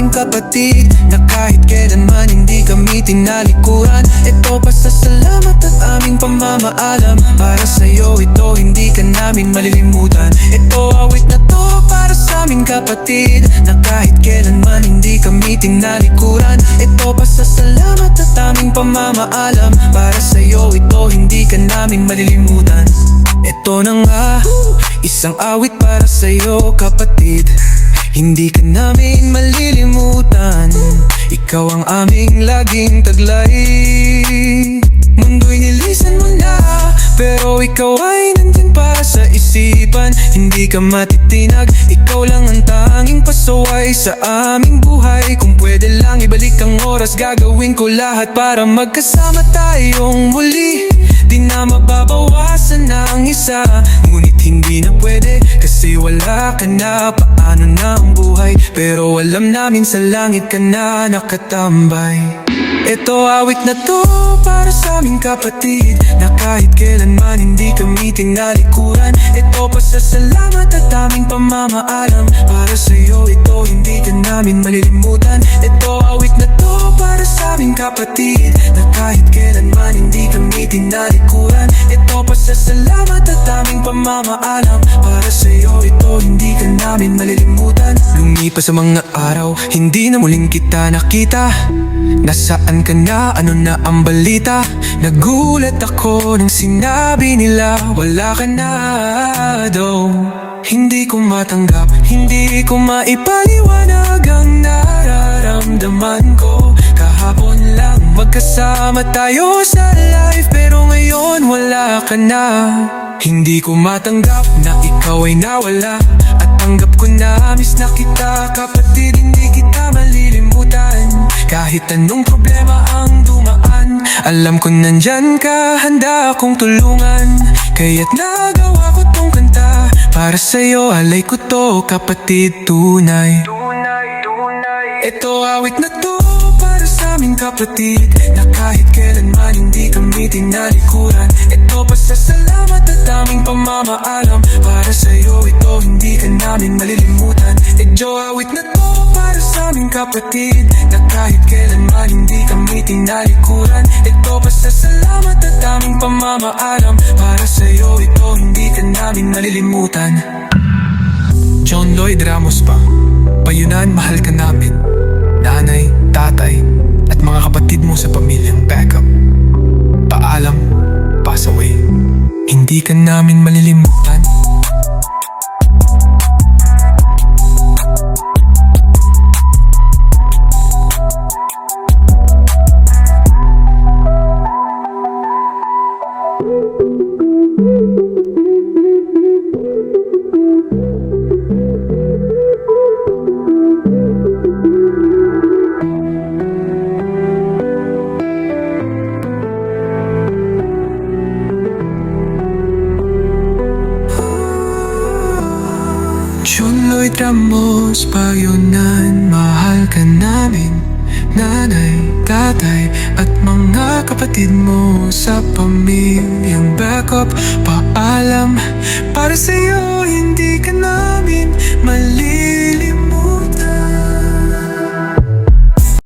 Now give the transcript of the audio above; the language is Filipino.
naming kapatid na kahit kailanman hindi kami tinalikuran. Ito pasasalamat at aming pamamaalam. Para sa'yo ito, hindi ka namin malilimutan. Ito awit na to para sa aming kapatid na kahit kailanman hindi kami tinalikuran. Ito pasasalamat at aming pamamaalam. Para sa'yo ito, hindi ka namin malilimutan. Ito na nga, isang awit para sa'yo kapatid. Hindi ka namin malilimutan. Ikaw ang aming laging taglay. Mundo'y nilisan mo na, pero ikaw ay nandyan pa sa isipan. Hindi ka matitinag, ikaw lang ang tanging pasaway sa aming buhay. Kung pwede lang ibalik ang oras, gagawin ko lahat para magkasama tayong muli. Di na mababawasan ng isa, ngunit hindi na pwede kasi wala ka na. Paano na ang buhay? Pero alam namin sa langit ka na nakatambay. Ito awit na to para sa aming kapatid na kahit kailanman hindi kami tinalikuran. Ito pasasalamat at aming pamamaalam. Para sa'yo ito, hindi ka namin malilimutan. Ito awit na to para sa aming kapatid na kahit kailanman hindi kami tinalikuran. Ito pasasalamat at aming pamamaalam. Para sa'yo ito, hindi ka namin malilimutan. Lumipas ang mga araw, hindi na muling kita nakita. Nasaan ka na? Ano na ang balita? Nagulat ako nang sinabi nila wala ka na daw. Hindi ko matanggap, hindi ko maipaliwanag ang nararamdaman ko. Kahapon lang magkasama tayo sa life, pero ngayon wala ka na. Hindi ko matanggap na ikaw ay nawala, at tanggap ko na miss na kita kapatid. Hindi kita malilimutan kahit anong problema ang dumaan. Alam ko nandyan ka, handa akong tulungan. Kaya't nagawa ko tong kanta para sa'yo, alay ko to kapatid tunay. Ito awit na to para sa aming kapatid na kahit kailanman hindi kami tinalikuran. Ito pasasalamat at aming pamamaalam. Para sa'yo ito, hindi ka namin malilimutan. Ito awit na to para sa aming kapatid na kahit kailanman hindi kami tinalikuran. Ito pasasalamat at aming pamamaalam. Para sa'yo ito, hindi ka namin malilimutan. John Lloyd Ramos pa, Payunan, mahal ka namin. Nanay, tatay, at mga kapatid mo sa pamilyang backup. Paalam, pass away. Hindi ka namin malilimutan. John Lloyd Ramos, Payunan, mahal ka namin. Nanay, tatay, at mga kapatid mo sa pamilyang backup. Paalam, para sa'yo hindi ka namin malilimutan.